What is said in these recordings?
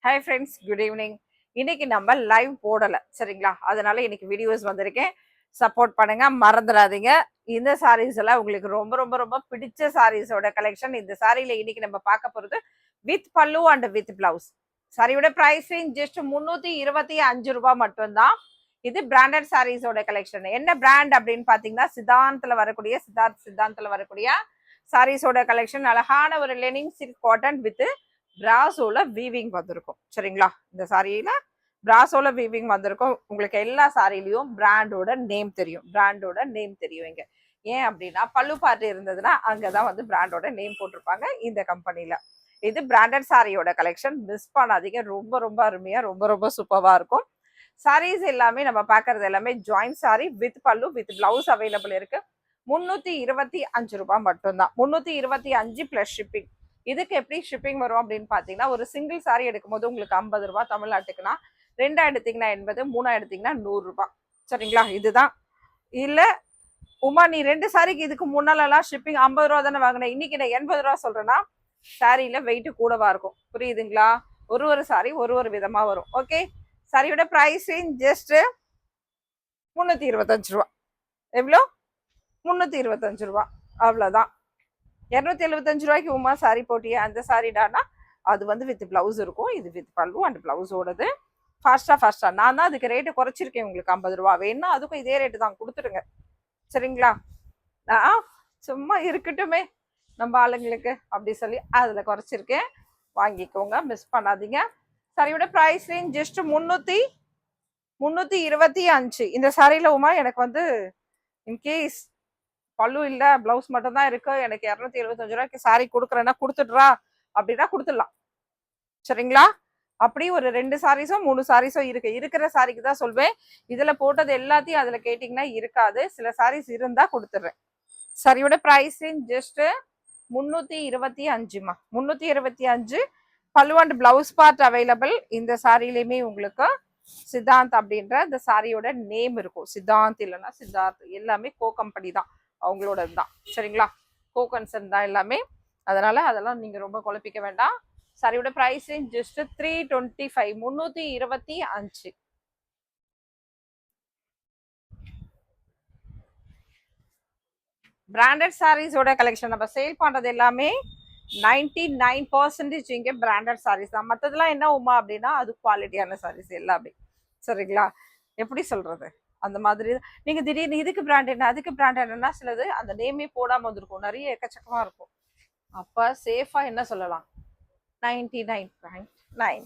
Hi friends, good evening. இன்னைக்கு நம்ம live போடலை, சரிங்களா? அதனால இன்னைக்கு வீடியோஸ் வந்திருக்கேன். சப்போர்ட் பண்ணுங்க, மறந்துடாதீங்க. இந்த சாரீஸ் எல்லாம் உங்களுக்கு ரொம்ப ரொம்ப ரொம்ப பிடிச்ச சாரீஸோட கலெக்ஷன். இந்த சாரியில இன்னைக்கு நம்ம பார்க்க போறது வித் பல்லு அண்ட் வித் பிளவுஸ். சாரியோட பிரைஸிங் ஜஸ்ட் 325 ரூபாய் மட்டும்தான். இது பிராண்டட் சாரீஸோட கலெக்ஷன். என்ன பிராண்ட் அப்படின்னு பாத்தீங்கன்னா சித்தாந்தத்துல வரக்கூடிய சித்தாந்தத்துல வரக்கூடிய சாரீஸோட கலெக்ஷன். அழகான ஒரு லெனின் சில்க் காட்டன் வித் பிராசோல வீவிங் வந்திருக்கும், சரிங்களா? இந்த சாரியில பிராசோல வீவிங் வந்திருக்கும். உங்களுக்கு எல்லா சாரிலையும் பிராண்டோட நேம் தெரியும் இங்க. ஏன் அப்படின்னா பல்லு பார்ட் இருந்ததுன்னா அங்கதான் வந்து பிராண்டோட நேம் போட்டிருப்பாங்க இந்த கம்பெனில. இது பிராண்டட் சாரியோட கலெக்ஷன். மிஸ் பண்ணாதீங்க, ரொம்ப ரொம்ப அருமையா ரொம்ப ரொம்ப சூப்பரா இருக்கும். சாரீஸ் எல்லாமே நம்ம பாக்குறது எல்லாமே ஜாயிண்ட் சாரி வித் பல்லு வித் பிளவுஸ் அவைலபிள் இருக்கு. 325 ரூபாய் மட்டும்தான். 325 பிளஸ் ஷிப்பிங். இதுக்கு எப்படி ஷிப்பிங் வரும் அப்படின்னு பாத்தீங்கன்னா, ஒரு சிங்கிள் சாரி எடுக்கும் போது உங்களுக்கு 50 ரூபாய் தமிழ்நாட்டுக்குன்னா, 2 எடுத்தீங்கன்னா 80, 3 எடுத்தீங்கன்னா 100 ரூபாய், சரிங்களா? இதுதான். இல்ல உமா நீ 2 சாரிக்கு இதுக்கு முன்னாலலாம் ஷிப்பிங் 50 ரூபா தானே வாங்கினேன், இன்னைக்கு நான் 80 ரூபா சொல்றேன்னா சாரியில வெயிட் கூடவா இருக்கும், புரியுதுங்களா? ஒரு சாரி ஒரு விதமா வரும். ஓகே, சாரியோட பிரைஸிங் ஜஸ்ட் 325 ரூபா. எவ்வளோ? 325 ரூபா, அவ்வளவுதான். 275 ரூபாய்க்கு உமா சாரி போட்டியா அந்த சாரிடானா அது வந்து வித் பிளவுஸ் இருக்கும். இது வித் பல்லு அண்ட் பிளவுஸோடது. ஃபாஸ்டா நான் தான் அதுக்கு ரேட்டு குறைச்சிருக்கேன். உங்களுக்கு 50 ரூபா வேணும்னா அதுக்கும் இதே ரேட்டு தான் கொடுத்துருங்க, சரிங்களா? நான் சும்மா இருக்கட்டுமே நம்ம ஆளுங்களுக்கு அப்படி சொல்லி அதுல குறைச்சிருக்கேன். வாங்கிக்கோங்க, மிஸ் பண்ணாதீங்க. சாரியோட பிரைஸிங் ஜஸ்ட் 325. இந்த சாரியில உமா எனக்கு வந்து இன்கேஸ் பல்லு இல்ல பிளவுஸ் மட்டும் தான் இருக்கு, எனக்கு 275 ரூபாய்க்கு சாரி கொடுக்குறேன்னா கொடுத்துடுறா அப்படின்னா கொடுத்துடலாம், சரிங்களா? அப்படி ஒரு 2 சாரீஸோ 3 சாரீஸோ இருக்கிற சாரிக்கு தான் சொல்வேன். இதுல போட்டது எல்லாத்தையும் அதுல கேட்டீங்கன்னா இருக்காது. சில சாரீஸ் இருந்தா கொடுத்துடுறேன். சாரியோட பிரைஸிங் ஜஸ்ட் 325மா, 325. பல்லு அண்ட் பிளவுஸ் பார்ட் அவைலபிள். இந்த சாரிலையுமே உங்களுக்கு சித்தாந்த் அப்படின்ற இந்த சாரியோட நேம் இருக்கும். சித்தாந்த் இல்லைன்னா சித்தார்த், எல்லாமே கோ கம்பெனி தான், அவங்களோட தான், சரிங்களா? கோ கன்சர்ன் தான் எல்லாமே. அதனால அதெல்லாம் நீங்க ரொம்ப குழப்பிக்க வேண்டாம். சாரியோட பிரைஸிங் ஜஸ்ட் 325, 325. பிராண்டட் சாரீஸோட கலெக்ஷன் நம்ம சேல் பண்றது எல்லாமே 99% இங்க பிராண்டட் சாரீஸ் தான். மற்றதெல்லாம் என்ன உமா அப்படின்னா அது குவாலிட்டியான சாரீஸ் எல்லாமே, சரிங்களா? எப்படி சொல்றது, அந்த மாதிரி. நீங்க திடீர்னு இதுக்கு பிராண்ட் என்ன அதுக்கு பிராண்ட் என்னன்னா சிலது அந்த நேமே போடாம வந்திருக்கும், நிறைய எக்கச்சக்கமா இருக்கும். அப்ப சேஃபா என்ன சொல்லலாம், 99.9.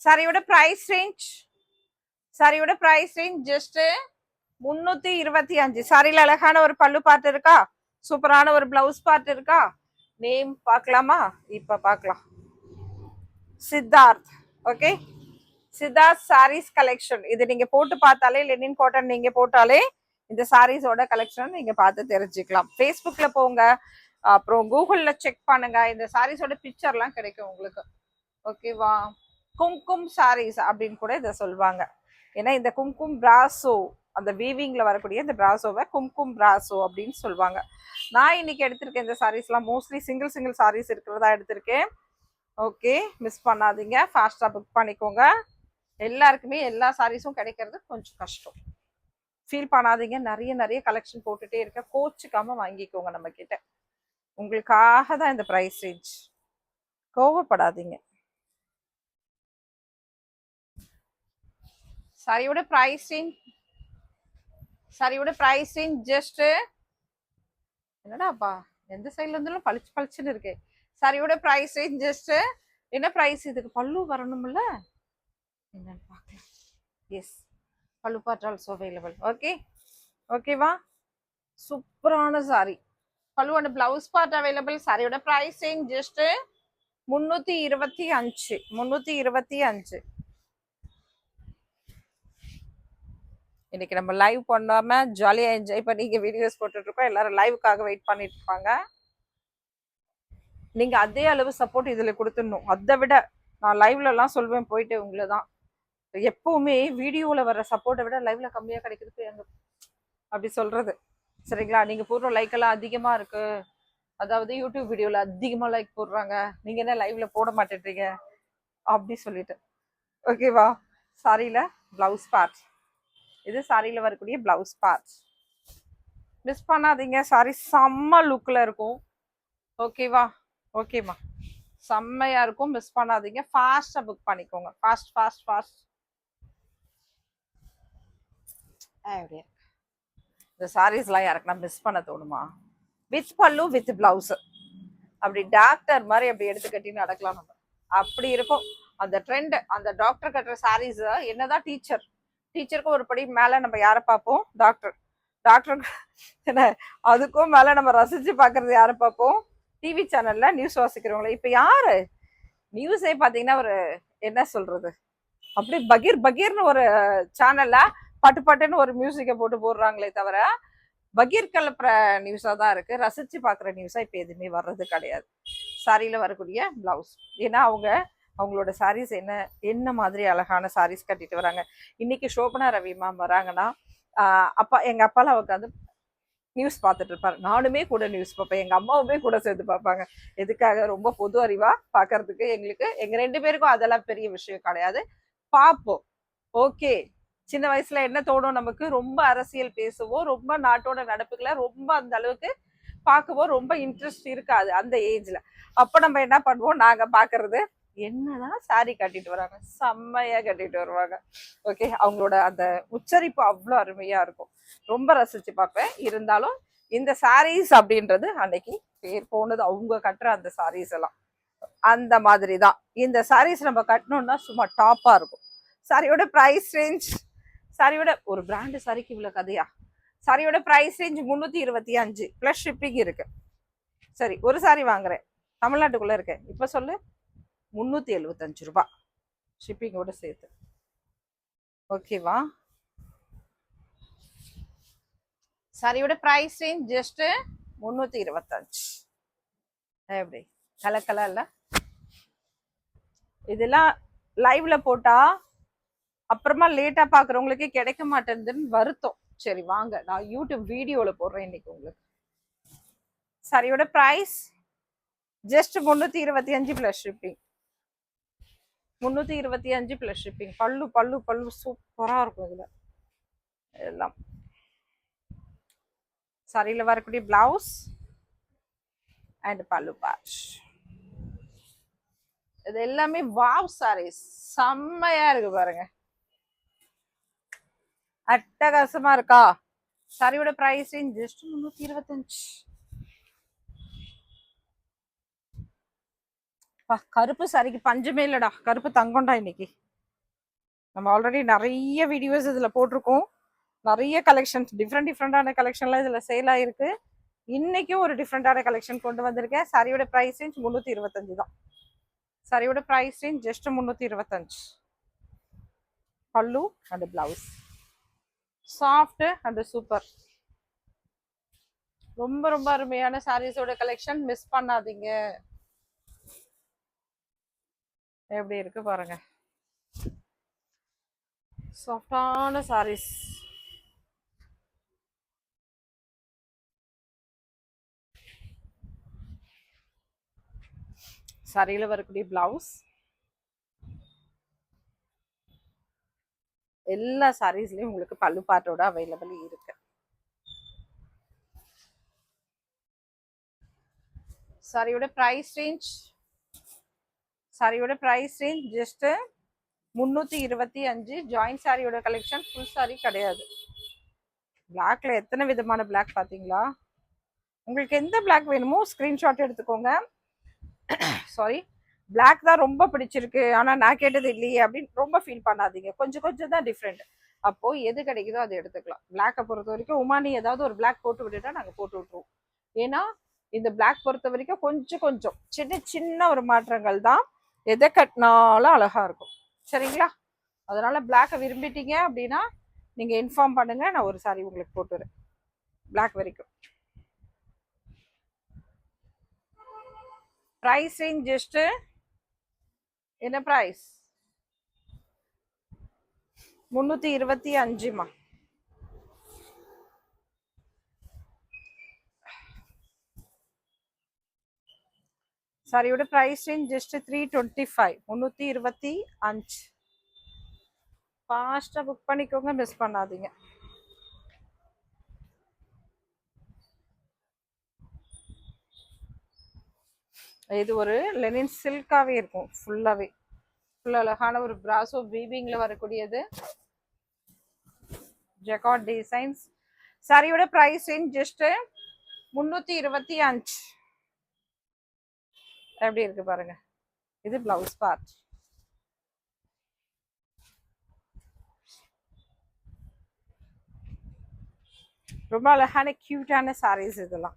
சாரியோட பிரைஸ் ரேஞ்ச் ஜஸ்ட் 325. சாரியில அழகான ஒரு பல்லு பார்ட் இருக்கா, சூப்பரான ஒரு பிளவுஸ் பார்ட் இருக்கா. நேம் பார்க்கலாமா? இப்ப பார்க்கலாம். Siddharth. Okay, Siddharth sarees collection. இது நீங்க போட்டு பார்த்தாலே லெனின் காட்டன் நீங்க போட்டாலே இந்த சாரீஸோட கலெக்ஷன் நீங்க பார்த்து தெரிஞ்சுக்கலாம். ஃபேஸ்புக்ல போங்க, அப்புறம் கூகுள்ல செக் பண்ணுங்க, இந்த சாரீஸோட பிக்சர்லாம் கிடைக்கும் உங்களுக்கு. ஓகேவா? கும்கும் சாரீஸ் அப்படின்னு கூட இதை சொல்லுவாங்க. ஏன்னா இந்த கும்கும் பிராசோ, அந்த வீவிங்ல வரக்கூடிய இந்த பிராசோவை கும்கும் பிராசோ அப்படின்னு சொல்லுவாங்க. நான் இன்னைக்கு எடுத்திருக்கேன் இந்த சாரீஸ்லாம் மோஸ்ட்லி சிங்கிள் சாரீஸ் இருக்கிறதா எடுத்திருக்கேன். ஓகே, மிஸ் பண்ணாதீங்க, ஃபாஸ்டா புக் பண்ணிக்கோங்க. எல்லாருக்குமே எல்லா சாரீஸும் கிடைக்கிறது கொஞ்சம் கஷ்டம், ஃபீல் பண்ணாதீங்க. நிறைய கலெக்ஷன் போட்டுட்டே இருக்க, கோச்சுக்காம வாங்கிக்கோங்க நம்ம கிட்ட. உங்களுக்காக தான் இந்த பிரைஸ் ரேஞ்ச், கோவப்படாதீங்க. சாரியோட பிரைஸிங் ஜஸ்ட், என்னடாப்பா எந்த சைட்ல இருந்தாலும் பளிச்சுன்னு இருக்கு. சாரியோட பிரைஸிங் ஜஸ்ட், என்ன பிரைஸ், இதுக்கு பல்லு வரணும்ல, என்னன்னு பார்க்கலாம். எஸ், பல்லு பார்ட் ஆல்சோ அவைலபிள். ஓகேவா? சூப்பரான சாரி, பல்லு அண்ட் பிளவுஸ் பார்ட் அவைலபிள். சாரியோட பிரைஸிங் ஜஸ்ட் 325. இன்னைக்கு நம்ம லைவ் பண்ணாம ஜாலியா என்ஜாய் பண்ணி இங்க வீடியோஸ் போட்டுட்டு இருக்கோம். எல்லாரும் லைவுக்காக வெயிட் பண்ணிட்டு இருப்பாங்க. நீங்க அதே அளவு சப்போர்ட் இதுல கொடுத்துடணும். அதை விட நான் லைவ்ல எல்லாம் சொல்வேன் போயிட்டு, உங்களை தான் எப்பவுமே வீடியோல வர்ற சப்போர்ட்டை விட லைவ்ல கம்மியா கிடைக்கிறது எங்க அப்படி சொல்றது, சரிங்களா? நீங்க போடுற லைக் எல்லாம் அதிகமா இருக்கு, அதாவது யூடியூப் வீடியோல அதிகமா லைக் போடுறாங்க, நீங்க என்ன லைவ்ல போட மாட்டேன்றீங்க அப்படி சொல்லிட்டு. ஓகேவா? சாரியில பிளவுஸ் பார்ட். இது சாரியில வரக்கூடிய பிளவுஸ் பார்ட். மிஸ் பண்ணாதீங்க. சாரி செம்ம லுக்ல இருக்கும். ஓகேவா? ஓகேம்மா, செம்மையா இருக்கும். மிஸ் பண்ணாதீங்க. ஃபாஸ்டா புக் பண்ணிக்கோங்க. Fast fast fast. அப்படியே இந்த சாரீஸ்லாம் யாருக்குன்னா மிஸ் பண்ண தோணுமா? வித் பல்லு வித் பிளவுஸ், அப்படி டாக்டர் மாதிரி அப்படி எடுத்து கட்டி நடக்கலாம் நம்ம. அப்படி இருக்கும் அந்த ட்ரெண்ட். அந்த டாக்டர் கட்டுற சாரீஸ் என்னதான் டீச்சருக்கு ஒரு படி மேல நம்ம யாரை பார்ப்போம்? டாக்டர். டாக்டருக்கு என்ன, அதுக்கும் மேல நம்ம ரசிச்சு பாக்குறது யாரை பார்ப்போம்? டிவி சேனல்ல நியூஸ் வாசிக்கிறவங்கள. இப்ப யாரு நியூஸே பாத்தீங்கன்னா ஒரு என்ன சொல்றது, அப்படி பகீர் பகீர்னு ஒரு சேனல்ல பட்டு பட்டுன்னு ஒரு மியூசிக்கை போட்டு போடுறாங்களே தவிர பகீர் கலப்புற நியூஸா தான் இருக்கு. ரசிச்சு பாக்குற நியூஸா இப்ப எதுவுமே வர்றது கிடையாது. சாரியில வரக்கூடிய பிளவுஸ். ஏன்னா அவங்களோட சாரீஸ் என்ன மாதிரி அழகான சாரீஸ் கட்டிட்டு வராங்க. இன்னைக்கு சோபனா ரவி மேம் வராங்கன்னா அப்பா, எங்க அப்பாலாம் உட்காந்து நியூஸ் பார்த்துட்டு இருப்பாரு. நானுமே கூட நியூஸ் பார்ப்பேன். எங்க அம்மாவுமே கூட சேர்ந்து பார்ப்பாங்க. எதுக்காக? ரொம்ப பொது அறிவா பாக்குறதுக்கு. எங்க 2 பேருக்கும் அதெல்லாம் பெரிய விஷயம் கிடையாது. பார்ப்போம். ஓகே. சின்ன வயசுல என்ன தோணும் நமக்கு? ரொம்ப அரசியல் பேசுவோம், ரொம்ப நாட்டோட நடப்புகளை ரொம்ப அந்த அளவுக்கு பார்க்கவோ ரொம்ப இன்ட்ரெஸ்ட் இருக்காது அந்த ஏஜ்ல. அப்ப நம்ம என்ன பண்ணுவோம்? நாங்க பாக்குறது என்னதான் சாரி கட்டிட்டு வராங்க, செம்மையா கட்டிட்டு வருவாங்க. ஓகே, அவங்களோட அந்த உச்சரிப்பு அவ்வளோ அருமையா இருக்கும். ரொம்ப ரசிச்சு பார்ப்பேன். இருந்தாலும் இந்த சாரீஸ் அப்படின்றது அன்னைக்கு பேர் போனது. அவங்க கட்டுற அந்த சாரீஸ் எல்லாம் அந்த மாதிரி தான். இந்த சாரீஸ் நம்ம கட்டணும்னா சும்மா டாப்பா இருக்கும். சாரியோட பிரைஸ் ரேஞ்ச், சாரியோட ஒரு பிராண்டு சாரிக்கு இவ்வளவு கதையா? சாரியோட பிரைஸ் ரேஞ்ச் 325 பிளஸ் ஷிப்பிங் இருக்கு. சரி, ஒரு சாரி வாங்குறேன், தமிழ்நாட்டுக்குள்ள இருக்கேன், இப்ப சொல்லு, 375 ரூபாய் ஷிப்பிங்கோட சேர்த்து. ஓகேவா? சாரியோட பிரைஸ் ரேஞ்ச் ஜஸ்ட் 325. எப்படி கலக்கலா இல்ல? இதெல்லாம் லைவ்ல போட்டா அப்புறமா லேட்டா பாக்குறவங்களுக்கு கிடைக்க மாட்டேங்குதுன்னு வருத்தம். சரி வாங்க, நான் யூடியூப் வீடியோல போடுறேன் இன்னைக்கு உங்களுக்கு. சாரியோட price just 325 plus shipping. 325 plus shipping. பல்லு பல்லு பல்லு சூப்பரா இருக்கும். இதுல எல்லாம் சாரியில வரக்கூடிய பிளவுஸ் அண்ட் பல்லு பார்ட். இது எல்லாமே வாவ் சாரீஸ். செம்மையா இருக்கு பாருங்க, அட்டகாசமா இருக்கா? சாரியோட பிரைஸ் ஜஸ்ட் 325. கருப்பு சாரிக்கு பஞ்சமே இல்லடா. கருப்பு தங்கம்டா. இன்னைக்கு நம்ம ஆல்ரெடி நிறைய வீடியோஸ் இதுல போட்டிருக்கோம். நிறைய கலெக்ஷன்ஸ், டிஃப்ரெண்டான கலெக்ஷன்லாம் இதுல சேல் ஆயிருக்கு. இன்னைக்கும் ஒரு டிஃப்ரெண்டான கலெக்ஷன் கொண்டு வந்திருக்கேன். சாரியோட பிரைஸ் ரேஞ்ச் 325 தான். சாரியோட பிரைஸ் ரேஞ்ச் ஜஸ்ட் 325. பல்லு and blouse soft and super. ரொம்ப ரொம்ப அருமையான சாரீஸோட கலெக்ஷன். மிஸ் பண்ணாதீங்க. எப்படி இருக்கு பாருங்க, சாஃப்டான சாரீஸ். சாரியில வரக்கூடிய பிளவுஸ். எல்லா சாரீஸ்லயும் உங்களுக்கு பல்லு பார்ட்டோட அவைலபிள் இருக்கு. சாரியோட பிரைஸ் ரேஞ்ச், சாரியோட பிரைஸ் ரேஞ்ச் ஜஸ்ட் 325. ஜாயிண்ட் சாரியோட கலெக்ஷன், ஃபுல் சாரி கிடையாது. பிளாக்ல எத்தனை விதமான பிளாக் பாத்தீங்களா? உங்களுக்கு எந்த பிளாக் வேணுமோ ஸ்கிரீன்ஷாட் எடுத்துக்கோங்க. சாரி, பிளாக் தான் ரொம்ப பிடிச்சிருக்கு ஆனா நான் கேட்டது இல்லையே அப்படின்னு ரொம்ப ஃபீல் பண்ணாதீங்க. கொஞ்சம் கொஞ்சம் தான் டிஃப்ரெண்ட். அப்போ எது கிடைக்குதோ அதை எடுத்துக்கலாம். பிளாக்கை பொறுத்த வரைக்கும் உமானி ஏதாவது ஒரு பிளாக் போட்டு விட்டுட்டா நாங்கள் போட்டு விட்டுருவோம். ஏன்னா இந்த பிளாக் பொறுத்த வரைக்கும் கொஞ்சம் கொஞ்சம் சின்ன சின்ன ஒரு மாற்றங்கள் தான். எதை கட்டினாலும் அழகா இருக்கும். சரிங்களா? அதனால பிளாக்கை விரும்பிட்டீங்க அப்படின்னா நீங்க இன்ஃபார்ம் பண்ணுங்க, நான் ஒரு சாரி உங்களுக்கு போட்டுறேன் பிளாக் வரைக்கும். பிரைஸ் ரேஞ்ச் ஜஸ்ட் என்ன பிரைஸ்? 325மா. சாரியோட பிரைஸ் ரேஞ்ச் ஜஸ்ட் 325, 325. ஃபாஸ்டா புக் பண்ணிக்கோங்க, மிஸ் பண்ணாதீங்க. இது ஒரு லெனின் சில்காவே இருக்கும், ஃபுல்லாவே ஃபுல் அழகான ஒரு பிராசோ வீவிங்ல வரக்கூடியது, ஜெகார்ட் டிசைன்ஸ். சாரியோட பிரைஸ் ரேஞ்ச் ஜஸ்ட் 325. எப்படி இருக்கு பாருங்க. இது பிளவுஸ் பார்ட். ரொம்ப அழகான கியூட்டான சாரீஸ் இதெல்லாம்.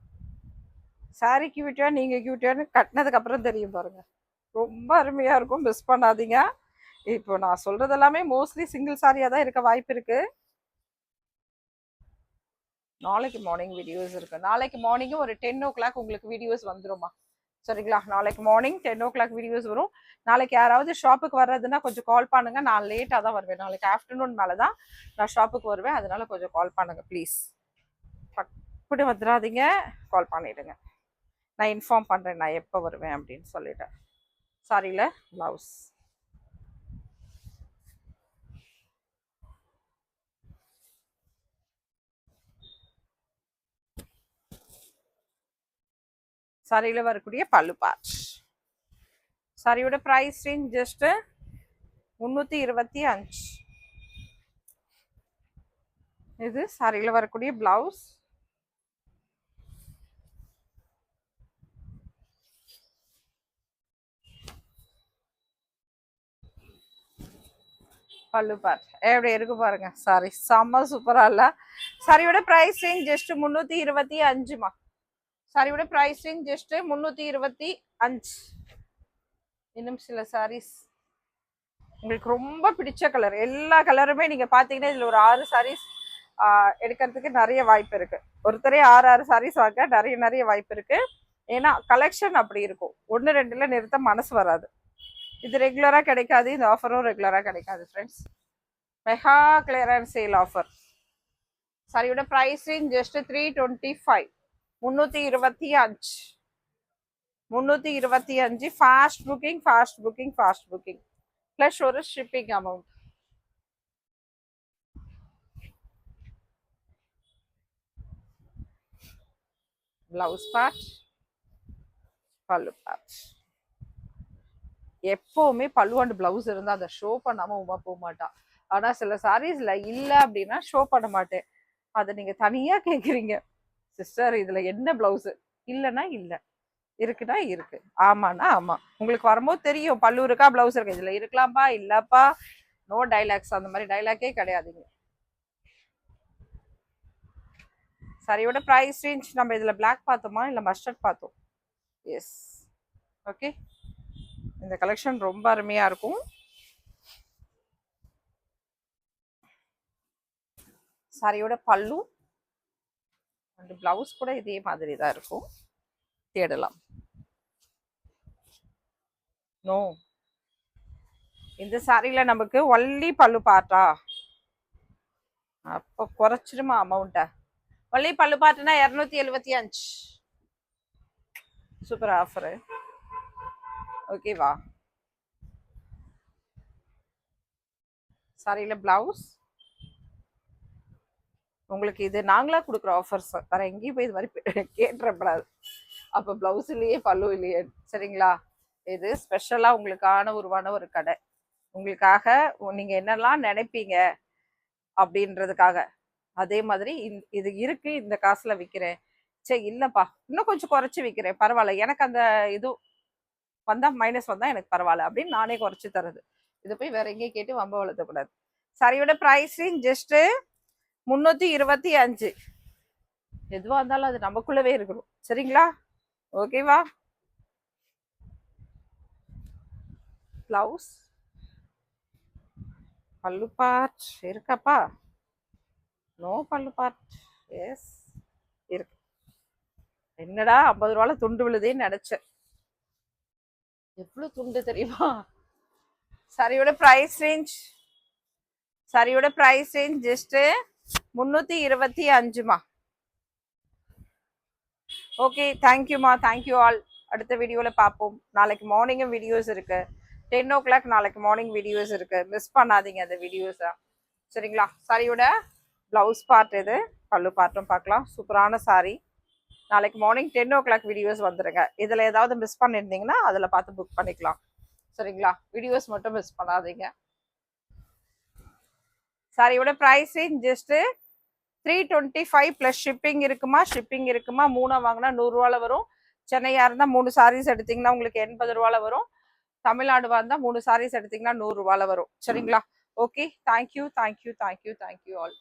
சாரி கியூட்டா, நீங்க கியூட்டான்னு கட்டினதுக்கு அப்புறம் தெரியும் பாருங்க. ரொம்ப அருமையா இருக்கும், மிஸ் பண்ணாதீங்க. இப்போ நான் சொல்றது எல்லாமே மோஸ்ட்லி சிங்கிள் சாரியா தான் இருக்க வாய்ப்பு இருக்கு. நாளைக்கு மார்னிங் வீடியோஸ் இருக்கு. நாளைக்கு மார்னிங் ஒரு 10 o'clock உங்களுக்கு வீடியோஸ் வந்துருமா? சரிங்களா? நாளைக்கு மார்னிங் 10 o'clock வீடியோஸ் வரும். நாளைக்கு யாராவது ஷாப்புக்கு வர்றதுன்னா கொஞ்சம் கால் பண்ணுங்க. நான் லேட்டாக தான் வருவேன். நாளைக்கு ஆஃப்டர்நூன் மேலே தான் நான் ஷாப்புக்கு வருவேன். அதனால கொஞ்சம் கால் பண்ணுங்க ப்ளீஸ். இப்படி வந்துடாதீங்க, கால் பண்ணிடுங்க. நான் இன்ஃபார்ம் பண்ணுறேன் நான் எப்போ வருவேன் அப்படின்னு சொல்லிட்டேன். சாரியில் ப்ளவுஸ். சாரியில் வரக்கூடிய பல்லு பார்ட். சாரியோட ப்ரைஸ் ரேஞ்ச் ஜஸ்ட் 325. இது சாரியில் வரக்கூடிய பிளவுஸ். பல்லு பார்ட் எப்படி இருக்கு பாருங்க. சாரி செம்ம சூப்பரா இல்ல? சாரியோட பிரைஸ் ரேஞ்ச் ஜஸ்ட் 325மா. சாரியோட பிரைஸ் ரேஞ்ச் ஜஸ்ட் 325. இன்னும் சில சாரீஸ் உங்களுக்கு ரொம்ப பிடிச்ச கலர், எல்லா கலருமே நீங்க பாத்தீங்கன்னா இதுல ஒரு 6 சாரீஸ் எடுக்கிறதுக்கு நிறைய வாய்ப்பு இருக்கு. ஒருத்தரே 6 சாரீஸ் வாங்க நிறைய வாய்ப்பு இருக்கு. ஏன்னா கலெக்ஷன் அப்படி இருக்கும். 1 2ல நிறுத்த மனசு வராது. இது ரெகுலரா கிடைக்காது, இந்த ஆஃபரும் ரெகுலரா கிடைக்காது friends. Mega clearance sale offer. சாரியோட price range just 325, 325, 325. Fast booking plus ஒரு shipping amount. Blouse part, pallu part. எப்பவுமே பல்லு அண்ட் பிளவுஸ் இருந்தா அதை ஷோ பண்ணாம உமா போக மாட்டான். ஆனா சில சாரீஸ்ல இல்ல அப்படின்னா ஷோ பண்ண மாட்டேன். அதை நீங்க தனியா கேக்குறீங்க, சிஸ்டர் இதுல என்ன பிளவுஸ் இல்லைன்னா இல்ல, இருக்குன்னா இருக்கு, ஆமாண்ணா ஆமா. உங்களுக்கு வரும்போது தெரியும் பல்லு இருக்கா பிளவுஸ் இருக்கா. இதுல இருக்கலாம்ப்பா இல்லப்பா, நோ டைலாக்ஸ், அந்த மாதிரி டைலாக்கே கிடையாதுங்க. சரியோட பிரைஸ் ரேஞ்ச் நம்ம இதுல பிளாக் பார்த்தோமா இல்ல மஸ்டர்ட் பார்த்தோம்? S, okay. இந்த கலெக்ஷன் ரொம்ப அருமையா இருக்கும். சாரியோட பல்லு அண்ட் பிளவுஸ் கூட இதே மாதிரி தான் இருக்கும். தேடலாம். நோ, இந்த சாரியில நமக்கு ஒன்லி பல்லு பார்ட்டா? அப்போ குறைச்சிருமா அமௌண்ட்டை? ஒன்லி பல்லு பார்ட்டுனா 275. சூப்பர் ஆஃபரு, ஓகேவா? சாரியில பிளவுஸ் உங்களுக்கு இது நாங்களா கொடுக்குற ஆஃபர்ஸ், வேற எங்கேயும் போய் இது மாதிரி கேட்டுறப்படாது. அப்போ பிளவுஸ் இல்லையே பல்லு இல்லையே, சரிங்களா? இது ஸ்பெஷலா உங்களுக்கான உருவான ஒரு கடை. உங்களுக்காக நீங்க என்னெல்லாம் நினைப்பீங்க அப்படின்றதுக்காக. அதே மாதிரி இது இருக்கு, இந்த காசுல விற்கிறேன், சரி இல்லப்பா இன்னும் கொஞ்சம் குறைச்சி விற்கிறேன், பரவாயில்ல எனக்கு அந்த இது வந்தா மைனஸ் வந்தா எனக்கு பரவாயில்ல அப்படின்னு நானே குறைச்சி தரது. இதை போய் வேற எங்கேயும் கேட்டு வம்ப வளர்த்தக்கூடாது. சரியோட பிரைஸ் ஜஸ்ட் 325. எதுவா இருந்தாலும் அது நமக்குள்ளவே இருக்கணும், சரிங்களா? ஓகேவா? பிளவுஸ், பல்லு பார்ட் இருக்கப்பா? நோ பல்லு பார்ட், எஸ் இருக்கு. என்னடா 50 ரூபால துண்டு விழுதேன்னு நினைச்சேன். எவ்வளவு துண்டு தெரியுமா? சாரியோட பிரைஸ் ரேஞ்ச் ஜஸ்ட் 325மா. ஓகே, தேங்க்யூமா, தேங்க்யூ ஆல். அடுத்த வீடியோல பார்ப்போம். நாளைக்கு மார்னிங்கும் வீடியோஸ் இருக்கு. 10 o'clock நாளைக்கு மார்னிங் வீடியோஸ் இருக்கு. மிஸ் பண்ணாதீங்க அந்த வீடியோஸை. சரிங்களா? சாரியோட பிளவுஸ் பார்ட் இது, பல்லு பார்ட்டும் பார்க்கலாம். சூப்பரான சாரி. நாளைக்கு மார்னிங் 10 o'clock வீடியோஸ் வந்துருங்க. இதுல ஏதாவது மிஸ் பண்ணியிருந்தீங்கன்னா அதுல பார்த்து புக் பண்ணிக்கலாம். சரிங்களா? வீடியோஸ் மட்டும் மிஸ் பண்ணாதீங்க. சாரியோட பிரைஸ் ஜஸ்ட் 325 பிளஸ் ஷிப்பிங் இருக்குமா? ஷிப்பிங் இருக்குமா? 3 வாங்கினா 100 ரூபால வரும். சென்னையா இருந்தா 3 சாரீஸ் எடுத்தீங்கன்னா உங்களுக்கு 80 ரூபால வரும். தமிழ்நாடுவா இருந்தா 3 சாரீஸ் எடுத்தீங்கன்னா 100 ரூபால வரும். சரிங்களா? Okay, thank you. ஆல்.